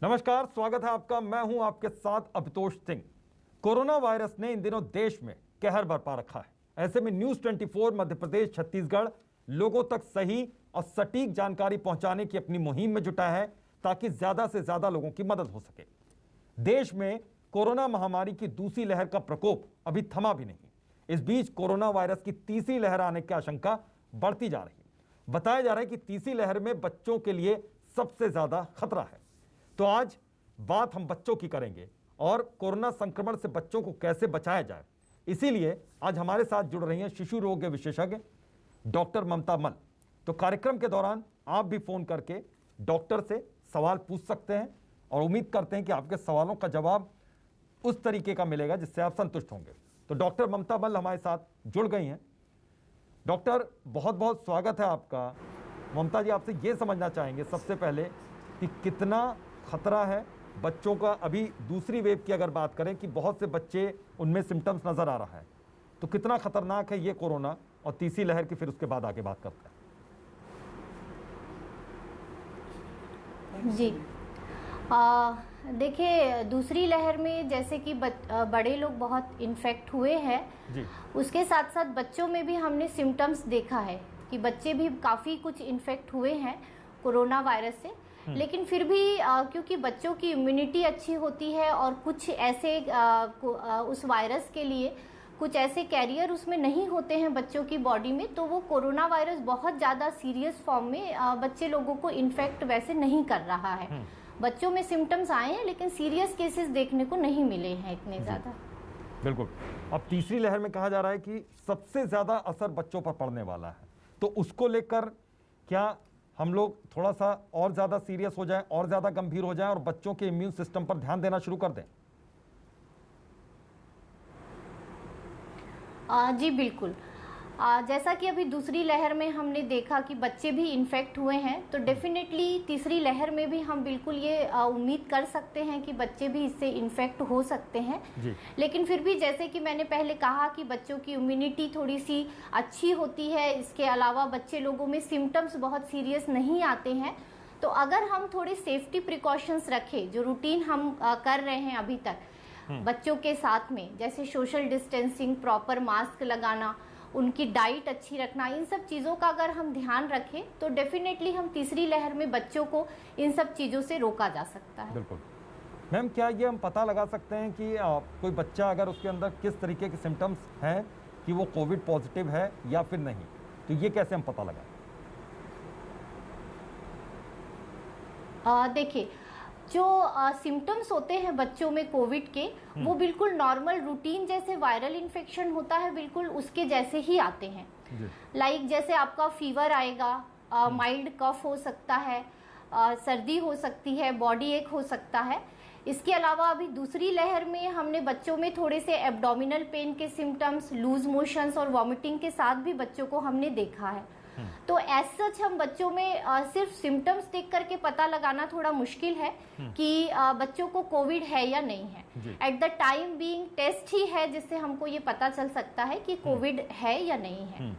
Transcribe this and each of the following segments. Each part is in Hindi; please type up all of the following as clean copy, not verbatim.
नमस्कार, स्वागत है आपका। मैं हूं आपके साथ अभितोष सिंह। कोरोना वायरस ने इन दिनों देश में कहर बरपा रखा है। ऐसे में न्यूज 24 मध्य प्रदेश छत्तीसगढ़ लोगों तक सही और सटीक जानकारी पहुंचाने की अपनी मुहिम में जुटा है ताकि ज्यादा से ज्यादा लोगों की मदद हो सके। देश में कोरोना महामारी की दूसरी लहर का प्रकोप अभी थमा भी नहीं। इस बीच कोरोना वायरस की तीसरी लहर आने की आशंका बढ़ती जा रही है। बताया जा रहा है कि तीसरी लहर में बच्चों के लिए सबसे ज्यादा खतरा है। तो आज बात हम बच्चों की करेंगे और कोरोना संक्रमण से बच्चों को कैसे बचाया जाए। इसीलिए आज हमारे साथ जुड़ रही हैं शिशु रोग विशेषज्ञ डॉक्टर ममता मल। तो कार्यक्रम के दौरान आप भी फोन करके डॉक्टर से सवाल पूछ सकते हैं और उम्मीद करते हैं कि आपके सवालों का जवाब उस तरीके का मिलेगा जिससे आप संतुष्ट होंगे। तो डॉक्टर ममता मल हमारे साथ जुड़ गई हैं। डॉक्टर, बहुत बहुत स्वागत है आपका। ममता जी, आपसे ये समझना चाहेंगे सबसे पहले कि कितना खतरा है बच्चों का। अभी दूसरी वेव की अगर बात करें कि बहुत से बच्चे उनमें सिम्टम्स नजर आ रहा है, तो कितना खतरनाक है ये कोरोना, और तीसरी लहर की फिर उसके बाद आगे बात करते हैं। जी, देखिए, दूसरी लहर में जैसे कि बड़े लोग बहुत इन्फेक्ट हुए हैं जी, उसके साथ साथ बच्चों में भी हमने सिम्टम्स देखा है कि बच्चे भी काफ़ी कुछ इन्फेक्ट हुए हैं कोरोना वायरस से। लेकिन फिर भी क्योंकि बच्चों की इम्यूनिटी अच्छी होती है और कुछ ऐसे उस वायरस के लिए कुछ ऐसे कैरियर उसमें नहीं होते हैं बच्चों की बॉडी में, तो वो कोरोना वायरस बहुत ज़्यादा सीरियस फॉर्म में बच्चे लोगों को इन्फेक्ट वैसे नहीं कर रहा है। बच्चों में सिम्टम्स आए हैं लेकिन सीरियस केसेस देखने को नहीं मिले हैं इतने ज़्यादा। बिल्कुल। अब तीसरी लहर में कहा जा रहा है कि सबसे ज़्यादा असर बच्चों पर पड़ने वाला है, तो उसको लेकर क्या हम लोग थोड़ा सा और ज़्यादा सीरियस हो जाएं, और ज़्यादा गंभीर हो जाएं और बच्चों के इम्यून सिस्टम पर ध्यान देना शुरू कर दें? जी बिल्कुल। जैसा कि अभी दूसरी लहर में हमने देखा कि बच्चे भी इन्फेक्ट हुए हैं, तो डेफिनेटली तीसरी लहर में भी हम बिल्कुल ये उम्मीद कर सकते हैं कि बच्चे भी इससे इन्फेक्ट हो सकते हैं जी। लेकिन फिर भी जैसे कि मैंने पहले कहा कि बच्चों की इम्यूनिटी थोड़ी सी अच्छी होती है, इसके अलावा बच्चे लोगों में सिम्टम्स बहुत सीरियस नहीं आते हैं। तो अगर हम थोड़े सेफ्टी प्रिकॉशंस रखें, जो रूटीन हम कर रहे हैं अभी तक बच्चों के साथ में, जैसे सोशल डिस्टेंसिंग, प्रॉपर मास्क लगाना, उनकी डाइट अच्छी रखना, इन सब चीज़ों का अगर हम ध्यान रखें तो डेफिनेटली हम तीसरी लहर में बच्चों को इन सब चीज़ों से रोका जा सकता है। बिल्कुल। मैम, क्या ये हम पता लगा सकते हैं कि कोई बच्चा अगर उसके अंदर किस तरीके के सिम्टम्स हैं कि वो कोविड पॉजिटिव है या फिर नहीं, तो ये कैसे हम पता लगाएं? देखिए, जो सिम्टम्स होते हैं बच्चों में कोविड के, वो बिल्कुल नॉर्मल रूटीन जैसे वायरल इन्फेक्शन होता है बिल्कुल उसके जैसे ही आते हैं। लाइक जैसे आपका फीवर आएगा, माइल्ड कफ हो सकता है, सर्दी हो सकती है, बॉडी एक हो सकता है। इसके अलावा अभी दूसरी लहर में हमने बच्चों में थोड़े से एब्डोमिनल पेन के सिम्टम्स, लूज मोशंस और वॉमिटिंग के साथ भी बच्चों को हमने देखा है। तो एज सच हम बच्चों में सिर्फ सिम्टम्स देख करके पता लगाना थोड़ा मुश्किल है कि बच्चों को कोविड है या नहीं है। At the time being test ही है जिससे हमको ये पता चल सकता है कि कोविड है या नहीं है।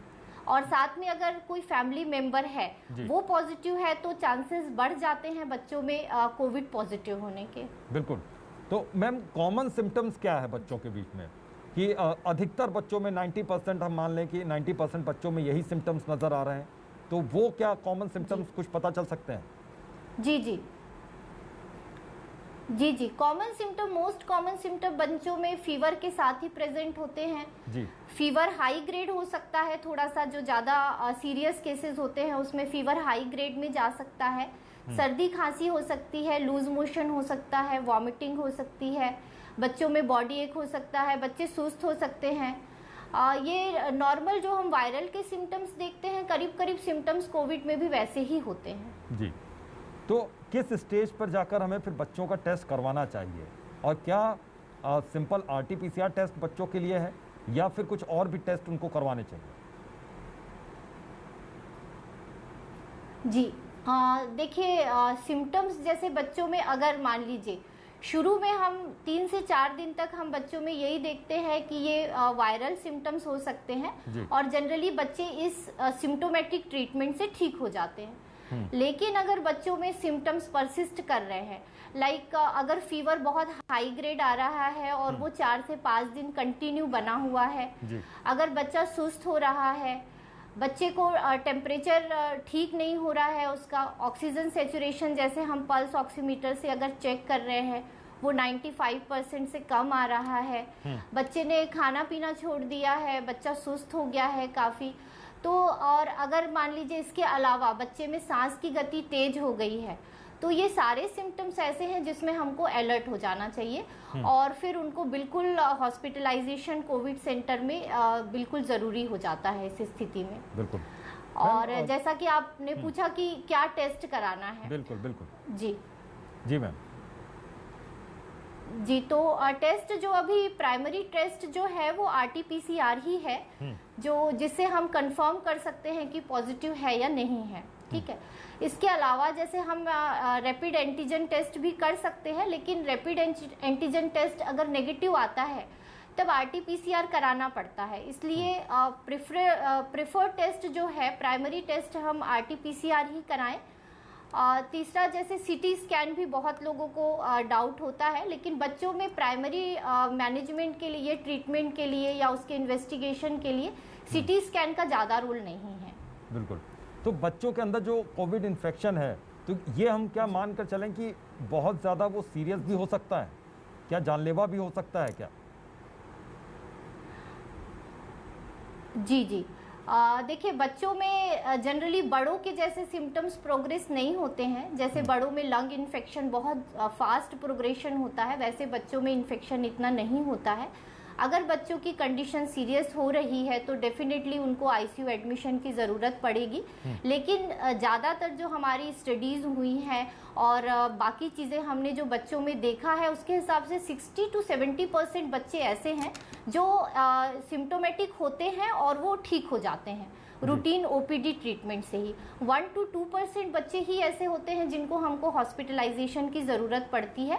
और साथ में अगर कोई फैमिली मेंबर है वो पॉजिटिव है तो चांसेस बढ़ जाते हैं बच्चों में कोविड पॉजिटिव होने के। बिल्कुल। तो मैम, कॉमन सिम्टम्स क्या है बच्चों के बीच में कि अधिकतर बच्चों में 90% हम मान लें कि 90% बच्चों में यही सिम्टम्स नज़र आ रहे हैं, तो वो क्या कॉमन सिम्टम्स कुछ पता चल सकते हैं? जी जी जी जी common symptom, most common symptom बच्चों में फीवर के साथ ही प्रेजेंट होते हैं जी। फीवर हाई ग्रेड हो सकता है, थोड़ा सा जो ज़्यादा सीरियस केसेस होते हैं उसमें फीवर हाई ग्रेड में जा सकता है। सर्दी खांसी हो सकती है, लूज मोशन हो सकता है, वॉमिटिंग हो सकती है, बच्चों में बॉडी एक हो सकता है, बच्चे सुस्त हो सकते हैं। ये नॉर्मल जो हम वायरल के सिम्टम्स देखते हैं, करीब करीब सिम्टम्स कोविड में भी वैसे ही होते हैं जी। तो किस स्टेज पर जाकर हमें फिर बच्चों का टेस्ट करवाना चाहिए, और क्या सिंपल RT-PCR टेस्ट बच्चों के लिए है या फिर कुछ और भी टेस्ट उनको करवाने चाहिए? जी, देखिए, सिम्टम्स जैसे बच्चों में अगर मान लीजिए शुरू में हम 3 से 4 दिन तक हम बच्चों में यही देखते हैं कि ये वायरल सिम्टम्स हो सकते हैं और जनरली बच्चे इस सिम्टोमेटिक ट्रीटमेंट से ठीक हो जाते हैं। लेकिन अगर बच्चों में सिम्टम्स परसिस्ट कर रहे हैं, लाइक अगर फीवर बहुत हाई ग्रेड आ रहा है और वो 4 से 5 दिन कंटिन्यू बना हुआ है, अगर बच्चा सुस्त हो रहा है, बच्चे को टेम्परेचर ठीक नहीं हो रहा है, उसका ऑक्सीजन सेचुरेशन जैसे हम पल्स ऑक्सीमीटर से अगर चेक कर रहे हैं वो 95% से कम आ रहा है, बच्चे ने खाना पीना छोड़ दिया है, बच्चा सुस्त हो गया है काफ़ी, तो और अगर मान लीजिए इसके अलावा बच्चे में सांस की गति तेज हो गई है, तो ये सारे सिम्टम्स ऐसे हैं जिसमें हमको अलर्ट हो जाना चाहिए और फिर उनको बिल्कुल हॉस्पिटलाइजेशन कोविड सेंटर में बिल्कुल ज़रूरी हो जाता है इस स्थिति में। बिल्कुल। और जैसा कि आपने पूछा कि क्या टेस्ट कराना है। बिल्कुल बिल्कुल जी जी मैम। जी, तो टेस्ट जो अभी प्राइमरी टेस्ट जो है वो RT-PCR ही है, जो जिससे हम कंफर्म कर सकते हैं कि पॉजिटिव है या नहीं है। ठीक है, इसके अलावा जैसे हम रैपिड एंटीजन टेस्ट भी कर सकते हैं, लेकिन रैपिड एंटीजन टेस्ट अगर नेगेटिव आता है तब RT-PCR कराना पड़ता है, इसलिए प्रेफर्ड टेस्ट जो है प्राइमरी टेस्ट हम RT-PCR ही कराएं। तीसरा जैसे CT स्कैन भी बहुत लोगों को डाउट होता है, लेकिन बच्चों में प्राइमरी मैनेजमेंट के लिए, ट्रीटमेंट के लिए या उसके इन्वेस्टिगेशन के लिए CT स्कैन का ज़्यादा रोल नहीं है। बिल्कुल। तो बच्चों के अंदर जो कोविड इन्फेक्शन है, तो ये हम क्या मान कर चलें कि बहुत ज़्यादा वो सीरियस भी हो सकता है, क्या जानलेवा भी हो सकता है क्या? जी जी, देखिए बच्चों में जनरली बड़ों के जैसे सिम्टम्स प्रोग्रेस नहीं होते हैं, जैसे बड़ों में लंग इन्फेक्शन बहुत फास्ट प्रोग्रेशन होता है, वैसे बच्चों में इन्फेक्शन इतना नहीं होता है। अगर बच्चों की कंडीशन सीरियस हो रही है तो डेफिनेटली उनको ICU एडमिशन की ज़रूरत पड़ेगी, लेकिन ज़्यादातर जो हमारी स्टडीज़ हुई हैं और बाकी चीज़ें हमने जो बच्चों में देखा है उसके हिसाब से 60 to 70% बच्चे ऐसे हैं जो सिम्टोमेटिक होते हैं और वो ठीक हो जाते हैं रूटीन OPD ट्रीटमेंट से ही। 1 to 2% बच्चे ही ऐसे होते हैं जिनको हमको हॉस्पिटलाइजेशन की ज़रूरत पड़ती है,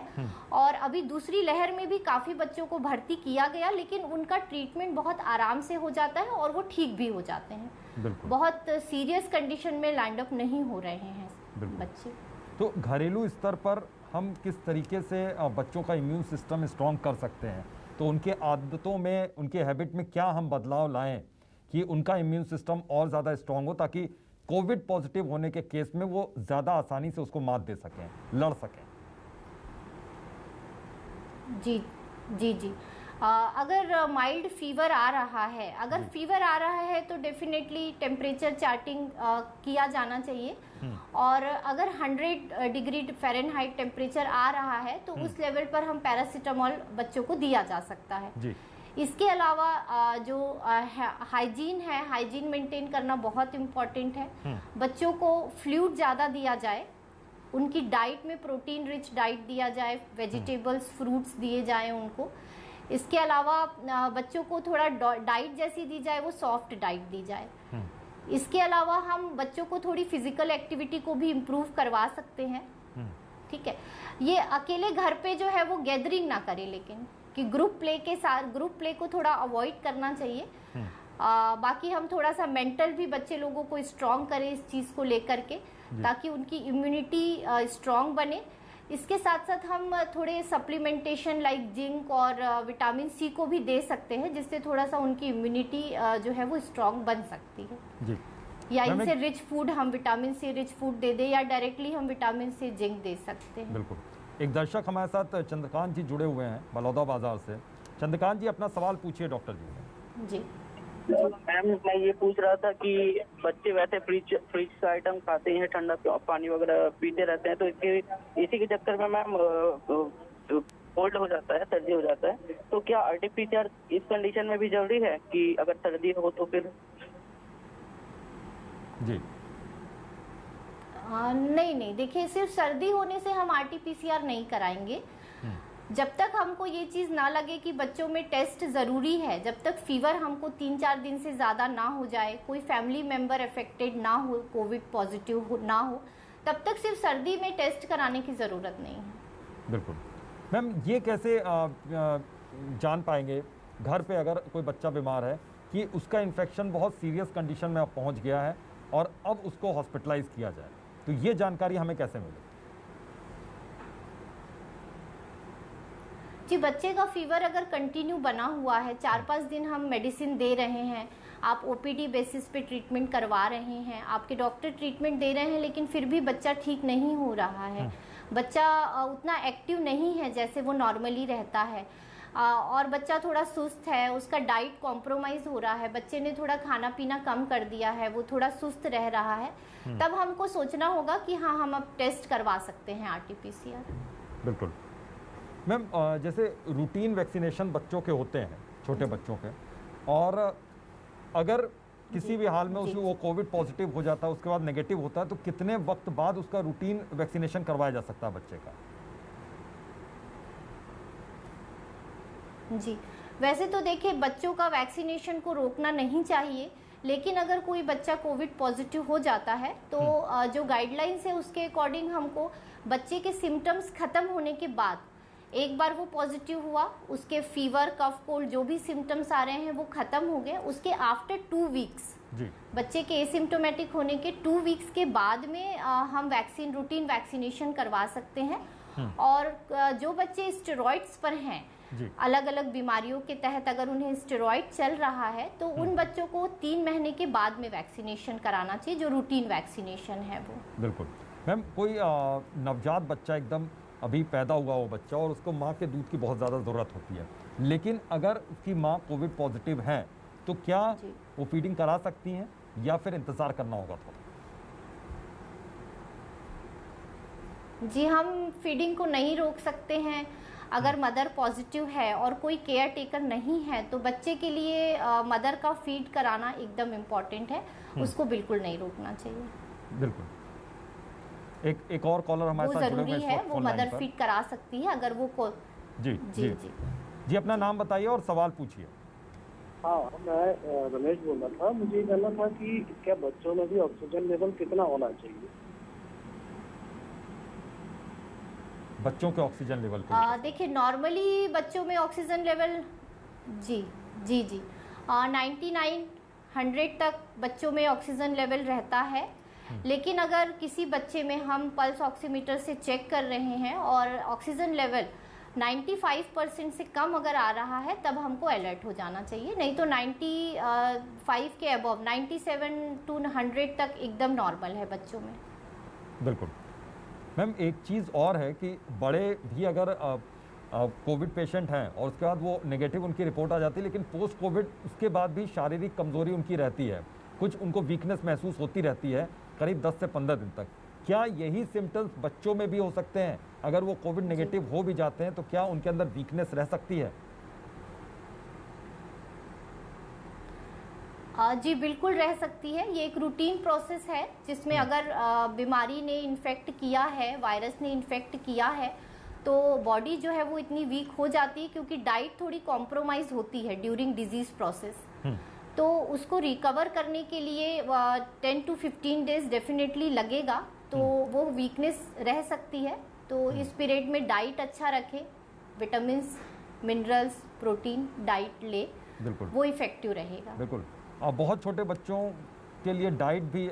और अभी दूसरी लहर में भी काफ़ी बच्चों को भर्ती किया गया, लेकिन उनका ट्रीटमेंट बहुत आराम से हो जाता है और वो ठीक भी हो जाते हैं, बहुत सीरियस कंडीशन में लैंड अप नहीं हो रहे हैं बच्चे। तो घरेलू स्तर पर हम किस तरीके से बच्चों का इम्यून सिस्टम स्ट्रॉन्ग कर सकते हैं, तो उनके आदतों में, उनके हैबिट में क्या हम बदलाव लाएं कि उनका इम्यून सिस्टम और ज़्यादा स्ट्रांग हो, ताकि कोविड पॉजिटिव होने के केस में वो ज़्यादा आसानी से उसको मात दे सकें, लड़ सकें? जी जी जी, अगर माइल्ड फीवर आ रहा है, अगर फीवर आ रहा है तो डेफिनेटली टेम्परेचर चार्टिंग किया जाना चाहिए, और अगर 100 डिग्री फ़ारेनहाइट टेम्परेचर आ रहा है तो उस लेवल पर हम पैरासीटामोल बच्चों को दिया जा सकता है जी। इसके अलावा जो हाइजीन है, हाइजीन मेंटेन करना बहुत इम्पॉर्टेंट है। बच्चों को फ्लूइड ज़्यादा दिया जाए, उनकी डाइट में प्रोटीन रिच डाइट दिया जाए, वेजिटेबल्स फ्रूट्स दिए जाएं उनको। इसके अलावा बच्चों को थोड़ा डाइट जैसी दी जाए, वो सॉफ्ट डाइट दी जाए। इसके अलावा हम बच्चों को थोड़ी फिजिकल एक्टिविटी को भी इम्प्रूव करवा सकते हैं। ठीक है, ये अकेले घर पे जो है वो गैदरिंग ना करें, लेकिन कि ग्रुप प्ले के साथ, ग्रुप प्ले को थोड़ा अवॉइड करना चाहिए। बाकी हम थोड़ा सा मेंटल भी बच्चे लोगों को स्ट्रॉन्ग करें इस चीज़ को लेकर के, ताकि उनकी इम्यूनिटी स्ट्रॉन्ग बने। इसके साथ साथ हम थोड़े सप्लीमेंटेशन लाइक जिंक और विटामिन C को भी दे सकते हैं, जिससे थोड़ा सा उनकी इम्यूनिटी जो है वो स्ट्रॉन्ग बन सकती है जी। या इनसे रिच फूड, हम विटामिन C रिच फूड दे दें, या डायरेक्टली हम विटामिन C जिंक दे सकते हैं। बिल्कुल। एक दर्शक हमारे साथ चंद्रकांत जी जुड़े हुए हैं बलौदा बाजार से। चंद्रकांत जी, अपना सवाल पूछिए डॉक्टर जी से। जी मैम, मैं ये पूछ रहा था कि बच्चे वैसे फ्रिज का आइटम खाते हैं, ठंडा पानी वगैरह पीते रहते हैं, तो इसी के चक्कर में मैम कोल्ड हो जाता है, सर्दी हो जाता है, तो क्या RT-PCR इस कंडीशन में भी जरूरी है कि अगर सर्दी हो तो फिर? जी नहीं नहीं, देखिए सिर्फ सर्दी होने से हम RT-PCR नहीं कराएंगे। जब तक हमको ये चीज़ ना लगे कि बच्चों में टेस्ट ज़रूरी है, जब तक फीवर हमको 3-4 दिन से ज़्यादा ना हो जाए, कोई फैमिली मेम्बर अफेक्टेड ना हो, कोविड पॉजिटिव ना हो, तब तक सिर्फ सर्दी में टेस्ट कराने की ज़रूरत नहीं है। बिल्कुल। मैम, ये कैसे जान पाएंगे घर पे अगर कोई बच्चा बीमार है कि उसका इन्फेक्शन बहुत सीरियस कंडीशन में अब पहुँच गया है और अब उसको हॉस्पिटलाइज किया जाए? तो ये जानकारी हमें कैसे मिले? जी, बच्चे का फीवर अगर कंटिन्यू बना हुआ है, 4-5 दिन हम मेडिसिन दे रहे हैं, आप ओपीडी बेसिस पे ट्रीटमेंट करवा रहे हैं, आपके डॉक्टर ट्रीटमेंट दे रहे हैं, लेकिन फिर भी बच्चा ठीक नहीं हो रहा है, बच्चा उतना एक्टिव नहीं है जैसे वो नॉर्मली रहता है, और बच्चा थोड़ा सुस्त है, उसका डाइट कॉम्प्रोमाइज़ हो रहा है, बच्चे ने थोड़ा खाना पीना कम कर दिया है, वो थोड़ा सुस्त रह रहा है, तब हमको सोचना होगा कि हाँ, हम अब टेस्ट करवा सकते हैं आरटी-पीसीआर। बिल्कुल मैम, जैसे रूटीन वैक्सीनेशन बच्चों के होते हैं, छोटे बच्चों के, और अगर किसी भी हाल में उसे वो कोविड पॉजिटिव हो जाता है, उसके बाद नेगेटिव होता है, तो कितने वक्त बाद उसका रूटीन वैक्सीनेशन करवाया जा सकता है बच्चे का? जी, वैसे तो देखिए, बच्चों का वैक्सीनेशन को रोकना नहीं चाहिए, लेकिन अगर कोई बच्चा कोविड पॉजिटिव हो जाता है तो जो गाइडलाइंस है उसके अकॉर्डिंग हमको बच्चे के सिम्टम्स खत्म होने के बाद, एक बार वो पॉजिटिव हुआ, उसके फीवर, कफ, कोल्ड जो भी सिम्टम्स आ रहे हैं वो खत्म हो गए, उसके आफ्टर 2 वीक्स, बच्चे के एसिम्टोमेटिक होने के 2 वीक्स के बाद में हम रूटीन वैक्सीनेशन करवा सकते हैं। और जो बच्चे स्टेरॉइड्स पर हैं, अलग अलग बीमारियों के तहत अगर उन्हें स्टेरॉइड चल रहा है, तो उन बच्चों को 3 महीने के बाद में वैक्सीनेशन कराना चाहिए, जो रूटीन वैक्सीनेशन है वो। बिल्कुल मैम, कोई नवजात बच्चा, एकदम अभी पैदा हुआ वो बच्चा, और उसको माँ के दूध की बहुत ज़्यादा ज़रूरत होती है, लेकिन अगर उसकी माँ कोविड पॉजिटिव है तो क्या वो फीडिंग करा सकती हैं या फिर इंतज़ार करना होगा थोड़ा? जी, हम फीडिंग को नहीं रोक सकते हैं। अगर मदर पॉजिटिव है और कोई केयर टेकर नहीं है, तो बच्चे के लिए मदर का फीड कराना एकदम इम्पॉर्टेंट है, उसको बिल्कुल नहीं रोकना चाहिए। बिल्कुल। एक और कॉलर हमारे साथ जुड़े हुए हैं इस वक्त वो फोन लाइन मदर पर। फीड करा सकती है अगर वो जी जी जी जी जी, अपना नाम बताइए और सवाल पूछिए। हाँ, मैं रमेश बोल रहा था। मुझे ये जानना था कि क्या बच्चों में भी ऑक्सीजन लेवल कितना होना चाहिए? बच्चों के ऑक्सीजन लेवल के देखिए, नॉर्मली बच्चों में ऑक्सीजन लेवल जी जी जी 99-100 तक बच्चों में ऑक्सीजन लेवल रहता है, लेकिन अगर किसी बच्चे में हम पल्स ऑक्सीमीटर से चेक कर रहे हैं और ऑक्सीजन लेवल 95% से कम अगर आ रहा है, तब हमको अलर्ट हो जाना चाहिए, नहीं तो 95 के अबव 97-100 तक एकदम नॉर्मल है बच्चों में। बिल्कुल मैम, एक चीज़ और है कि बड़े भी अगर कोविड पेशेंट हैं और उसके बाद वो नेगेटिव उनकी रिपोर्ट आ जाती है, लेकिन पोस्ट कोविड उसके बाद भी शारीरिक कमजोरी उनकी रहती है, कुछ उनको वीकनेस महसूस होती रहती है करीब 10 से 15 दिन तक। क्या यही सिम्टम्स बच्चों में भी हो सकते हैं? अगर वो कोविड नेगेटिव हो भी जाते हैं तो क्या उनके अंदर वीकनेस रह सकती है? जी, बिल्कुल रह सकती है। ये एक रूटीन प्रोसेस है जिसमें अगर बीमारी ने इन्फेक्ट किया है, वायरस ने इन्फेक्ट किया है, तो बॉडी जो है वो इतनी वीक हो जाती है, क्योंकि डाइट थोड़ी कॉम्प्रोमाइज़ होती है ड्यूरिंग डिजीज प्रोसेस, तो उसको रिकवर करने के लिए 10 to 15 डेज डेफिनेटली लगेगा, तो वो वीकनेस रह सकती है। तो इस पीरियड में डाइट अच्छा रखें, विटामिन्स, मिनरल्स, प्रोटीन डाइट ले, बिल्कुल वो इफेक्टिव रहेगा। बिल्कुल। बहुत छोटे बच्चों के लिए डाइट भी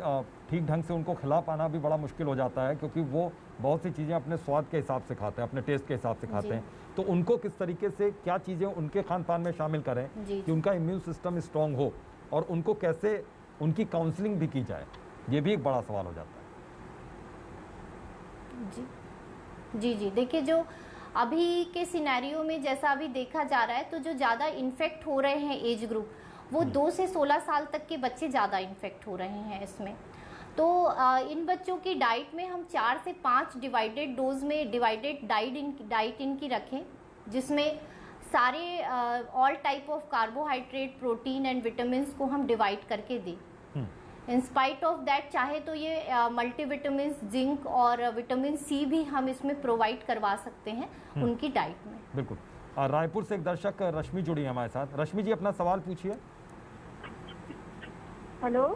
ठीक ढंग से उनको खिला पाना भी बड़ा मुश्किल हो जाता है, क्योंकि वो बहुत सी चीज़ें अपने स्वाद के हिसाब से खाते हैं, अपने टेस्ट के हिसाब से खाते हैं। तो उनको किस तरीके से क्या चीज़ें उनके खान पान में शामिल करें कि उनका इम्यून सिस्टम स्ट्रांग हो, और उनको कैसे उनकी काउंसलिंग भी की जाए, ये भी एक बड़ा सवाल हो जाता है। जी जी, देखिए, जो अभी के सिनेरियो में जैसा अभी देखा जा रहा है, तो जो ज़्यादा इन्फेक्ट हो रहे हैं एज ग्रुप, वो 2 से 16 साल तक के बच्चे ज़्यादा इन्फेक्ट हो रहे हैं इसमें। तो इन बच्चों की डाइट में हम 4 से 5 डिवाइडेड डोज में डिवाइडेड डाइट इनकी रखें, जिसमें सारे all type of carbohydrate, protein and vitamin को हम डिवाइड करके दें। इन स्पाइट ऑफ दैट, चाहे तो ये मल्टीविटामिन, जिंक और विटामिन सी भी हम इसमें प्रोवाइड करवा सकते हैं उनकी डाइट में। बिल्कुल। रायपुर से एक दर्शक रश्मि जुड़ी है हमारे साथ। रश्मि जी, अपना सवाल पूछिए। हेलो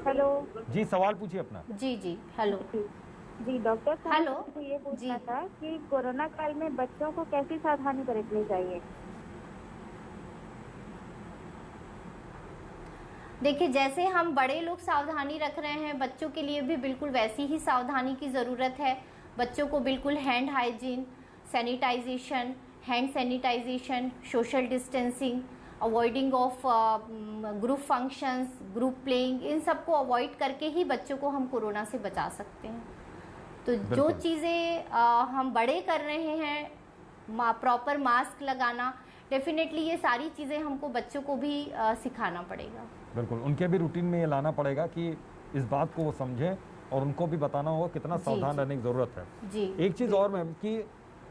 हेलो जी, सवाल पूछिए अपना। जी जी, हेलो जी, डॉक्टर साहब, हेलो मुझे ये पूछना जी। था कि कोरोना काल में बच्चों को कैसी सावधानी बरतनी चाहिए? देखिए, जैसे हम बड़े लोग सावधानी रख रहे हैं, बच्चों के लिए भी बिल्कुल वैसी ही सावधानी की ज़रूरत है। बच्चों को बिल्कुल hand hygiene, sanitization, hand sanitization, social distancing, avoiding of group functions, group playing, इन सब को अवॉइड करके ही बच्चों को हम कोरोना से बचा सकते हैं। तो जो बिल्कुल। चीज़ें हम बड़े कर रहे हैं, प्रॉपर मास्क लगाना, डेफिनेटली ये सारी चीज़ें हमको बच्चों को भी सिखाना पड़ेगा। बिल्कुल, उनके भी रूटीन में ये लाना पड़ेगा कि इस बात को वो समझें और उनको भी बताना होगा कितना जी, सावधान जी। रहने की ज़रूरत है। जी, एक चीज़ और मैम कि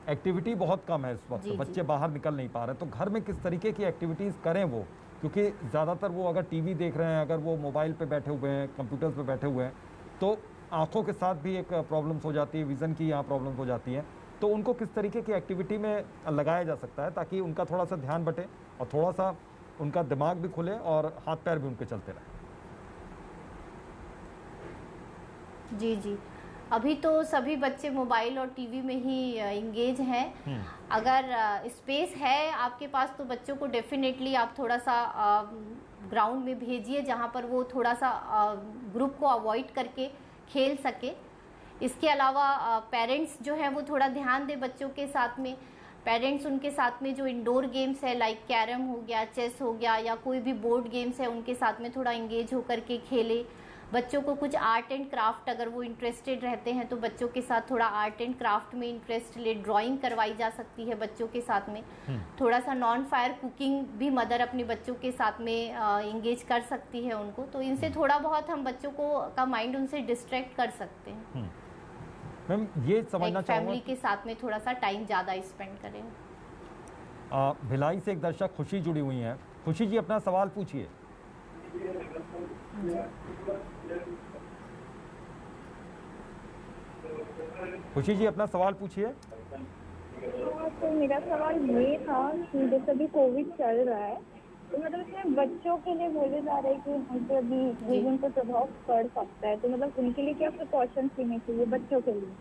एक्टिविटी बहुत कम है इस वक्त, जी, बच्चे जी। बाहर निकल नहीं पा रहे, तो घर में किस तरीके की एक्टिविटीज़ करें वो, क्योंकि ज़्यादातर वो अगर टीवी देख रहे हैं, अगर वो मोबाइल पे बैठे हुए हैं, कंप्यूटर्स पे बैठे हुए हैं, तो आंखों के साथ भी एक प्रॉब्लम्स हो जाती है, विज़न की यहाँ प्रॉब्लम्स हो जाती हैं। तो उनको किस तरीके की एक्टिविटी में लगाया जा सकता है ताकि उनका थोड़ा सा ध्यान बटे और थोड़ा सा उनका दिमाग भी खुले और हाथ पैर भी उनके चलते रहें? जी, जी। अभी तो सभी बच्चे मोबाइल और टीवी में ही इंगेज हैं। अगर स्पेस है आपके पास तो बच्चों को डेफिनेटली आप थोड़ा सा ग्राउंड में भेजिए, जहाँ पर वो थोड़ा सा ग्रुप को अवॉइड करके खेल सके। इसके अलावा पेरेंट्स जो है वो थोड़ा ध्यान दें बच्चों के साथ में। पेरेंट्स उनके साथ में जो इंडोर गेम्स है, लाइक कैरम हो गया, चेस हो गया, या कोई भी बोर्ड गेम्स है, उनके साथ में थोड़ा इंगेज होकर के खेले। बच्चों को कुछ आर्ट एंड क्राफ्ट, अगर वो इंटरेस्टेड रहते हैं तो बच्चों के साथ थोड़ा आर्ट एंड क्राफ्ट में इंटरेस्ट ले, ड्राइंग करवाई जा सकती है बच्चों के साथ में। थोड़ा सा नॉन फायर कुकिंग भी मदर अपने बच्चों के साथ में इंगेज कर सकती है उनको। तो इनसे थोड़ा बहुत हम बच्चों को का माइंड उनसे डिस्ट्रैक्ट कर सकते हैं। मैम ये समझना एक चाहूँगा, फैमिली के साथ में थोड़ा सा टाइम ज़्यादा स्पेंड करें। भिलाई से एक दर्शक खुशी जुड़ी हुई हैं। खुशी जी, अपना सवाल पूछिए। खुशी जी, अपना सवाल पूछिए। तो मेरा सवाल ये था कि जैसे अभी कोविड चल रहा है, तो मतलब इसमें बच्चों के लिए बोले जा रहे हैं कि उनको अभी जीवन पर प्रभाव पड़ सकता है, तो मतलब उनके लिए क्या प्रिकॉशंस लेने चाहिए बच्चों के लिए?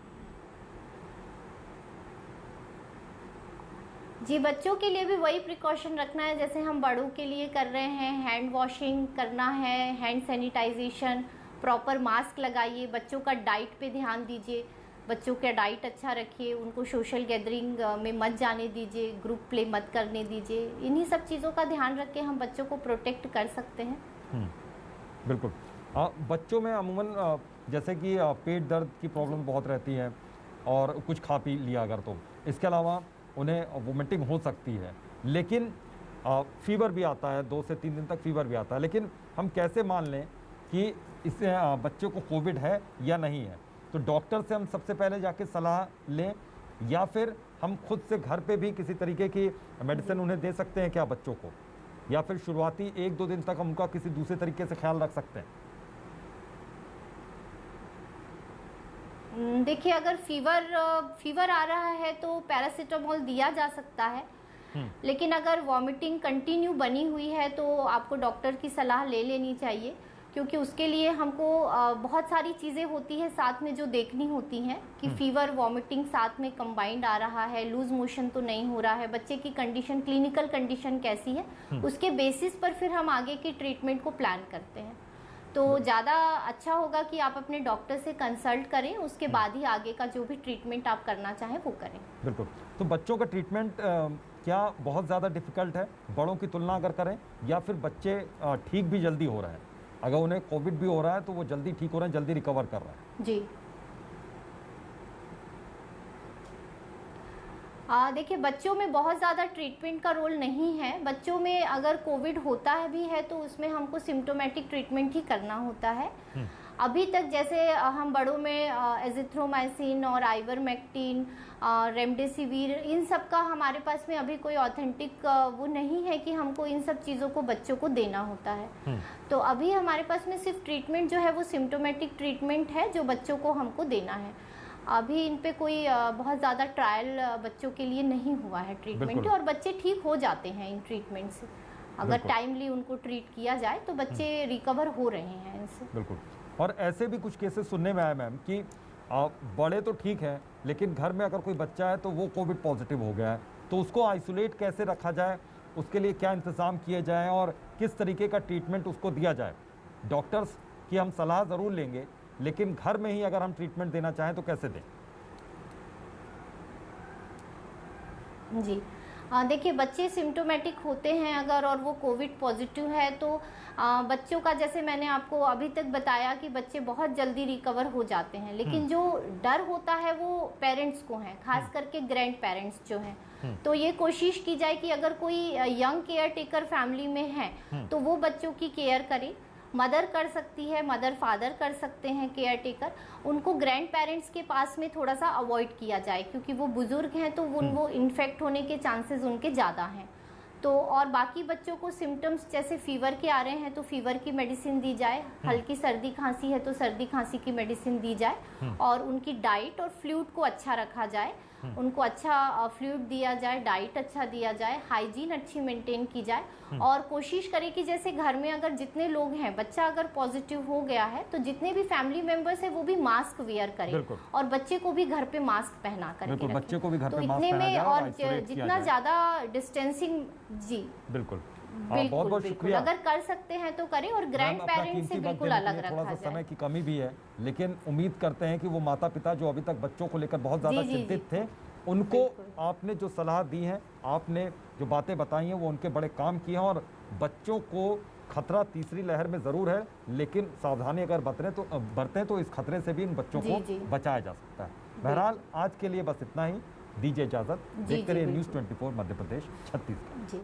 जी, बच्चों के लिए भी वही प्रिकॉशन रखना है जैसे हम बड़ों के लिए कर रहे हैं। हैंड वॉशिंग करना है, हैंड सैनिटाइजेशन, प्रॉपर मास्क लगाइए, बच्चों का डाइट पे ध्यान दीजिए, बच्चों का डाइट अच्छा रखिए, उनको सोशल गैदरिंग में मत जाने दीजिए, ग्रुप प्ले मत करने दीजिए। इन्हीं सब चीज़ों का ध्यान रख के हम बच्चों को प्रोटेक्ट कर सकते हैं। बिल्कुल। बच्चों में अमूमन जैसे कि पेट दर्द की प्रॉब्लम बहुत रहती है और कुछ खा पी लिया अगर, तो इसके अलावा उन्हें वोमिटिंग हो सकती है, लेकिन फीवर भी आता है, 2 से 3 दिन तक फीवर भी आता है। लेकिन हम कैसे मान लें कि इससे बच्चों को कोविड है या नहीं है? तो डॉक्टर से हम सबसे पहले जाके सलाह लें या फिर हम खुद से घर पे भी किसी तरीके की मेडिसिन उन्हें दे सकते हैं क्या बच्चों को, या फिर शुरुआती 1-2 दिन तक हम उनका किसी दूसरे तरीके से ख्याल रख सकते हैं? देखिए, अगर फीवर आ रहा है तो पैरासीटामोल दिया जा सकता है, लेकिन अगर वॉमिटिंग कंटिन्यू बनी हुई है तो आपको डॉक्टर की सलाह ले लेनी चाहिए, क्योंकि उसके लिए हमको बहुत सारी चीज़ें होती है साथ में जो देखनी होती हैं कि फीवर वॉमिटिंग साथ में कंबाइंड आ रहा है, लूज मोशन तो नहीं हो रहा है, बच्चे की कंडीशन, क्लिनिकल कंडीशन कैसी है, उसके बेसिस पर फिर हम आगे की ट्रीटमेंट को प्लान करते हैं। तो ज़्यादा अच्छा होगा कि आप अपने डॉक्टर से कंसल्ट करें, उसके बाद ही आगे का जो भी ट्रीटमेंट आप करना चाहें वो करें। बिल्कुल। तो बच्चों का ट्रीटमेंट क्या बहुत ज़्यादा डिफ़िकल्ट है बड़ों की तुलना अगर करें, या फिर बच्चे ठीक भी जल्दी हो रहे हैं? अगर उन्हें कोविड भी हो रहा है तो वो जल्दी ठीक हो रहे हैं, जल्दी रिकवर कर रहे हैं? जी, देखिए, बच्चों में बहुत ज़्यादा ट्रीटमेंट का रोल नहीं है। बच्चों में अगर कोविड होता है भी है तो उसमें हमको सिम्टोमेटिक ट्रीटमेंट ही करना होता है। अभी तक जैसे हम बड़ों में एजिथ्रोमाइसिन और आइवरमेक्टिन, रेमडेसिविर, इन सब का हमारे पास में अभी कोई ऑथेंटिक वो नहीं है कि हमको इन सब चीज़ों को बच्चों को देना होता है। तो अभी हमारे पास में सिर्फ ट्रीटमेंट जो है वो सिम्टोमेटिक ट्रीटमेंट है जो बच्चों को हमको देना है। अभी इन पे कोई बहुत ज़्यादा ट्रायल बच्चों के लिए नहीं हुआ है ट्रीटमेंट, और बच्चे ठीक हो जाते हैं इन ट्रीटमेंट से। अगर टाइमली उनको ट्रीट किया जाए तो बच्चे रिकवर हो रहे हैं इनसे। बिल्कुल। और ऐसे भी कुछ केसेस सुनने में आए मैम कि बड़े तो ठीक है, लेकिन घर में अगर कोई बच्चा है तो वो कोविड पॉजिटिव हो गया है, तो उसको आइसोलेट कैसे रखा जाए उसके लिए क्या इंतज़ाम किए जाएं और किस तरीके का ट्रीटमेंट उसको दिया जाए। डॉक्टर्स की हम सलाह ज़रूर लेंगे, लेकिन घर में ही अगर हम ट्रीटमेंट देना चाहें तो कैसे दें? जी देखिए, बच्चे सिम्टोमेटिक होते हैं अगर और वो कोविड पॉजिटिव है तो बच्चों का, जैसे मैंने आपको अभी तक बताया कि बच्चे बहुत जल्दी रिकवर हो जाते हैं, लेकिन जो डर होता है वो पेरेंट्स को है, खास करके ग्रैंड पेरेंट्स जो हैं। तो ये कोशिश की जाए कि अगर कोई यंग केयर टेकर फैमिली में है तो वो बच्चों की केयर करे। मदर कर सकती है, मदर फादर कर सकते हैं केयर टेकर। उनको ग्रैंड पेरेंट्स के पास में थोड़ा सा अवॉइड किया जाए, क्योंकि वो बुजुर्ग हैं तो वो इन्फेक्ट होने के चांसेस उनके ज़्यादा हैं। तो और बाकी बच्चों को सिम्टम्स जैसे फीवर के आ रहे हैं तो फीवर की मेडिसिन दी जाए, हल्की सर्दी खांसी है तो सर्दी खांसी की मेडिसिन दी जाए, और उनकी डाइट और फ्लूइड को अच्छा रखा जाए, उनको अच्छा फ्लूइड दिया जाए, डाइट अच्छा दिया जाए, हाइजीन अच्छी मेंटेन की जाए, और कोशिश करें कि जैसे घर में अगर जितने लोग हैं, बच्चा अगर पॉजिटिव हो गया है तो जितने भी फैमिली मेंबर्स हैं वो भी मास्क वेयर करें और बच्चे को भी घर पे मास्क पहना करके रखें। बच्चे को भी घर तो पे मास्क इतने पहना में जाए और आइसोलेट किया जितना जाए। ज़्यादा डिस्टेंसिंग, जी बिल्कुल बिल्कुल बहुत बहुत बिल्कुल, शुक्रिया। अगर कर सकते हैं तो करें, और ग्रैंड मैम, अपना पेरेंट्स से कीमती वक्त बिल्कुल देने के अलग लिए थोड़ा रखा सा जाए। समय की कमी भी है, लेकिन उम्मीद करते हैं कि वो माता पिता जो अभी तक बच्चों को लेकर बहुत ज़्यादा जी, जी, चिंतित जी। थे, उनको बिल्कुल। आपने जो सलाह दी है, आपने जो बातें बताई हैं, वो उनके बड़े काम की हैं। और बच्चों को खतरा तीसरी लहर में ज़रूर है, लेकिन सावधानी अगर बरतें तो इस खतरे से भी इन बच्चों जी, को जी। बचाया जा सकता है। बहरहाल आज के लिए बस इतना ही, दीजिए इजाज़त। जी, देखते जी, रहिए न्यूज़ बिल्कुल। 24 मध्य प्रदेश छत्तीसगढ़। जी।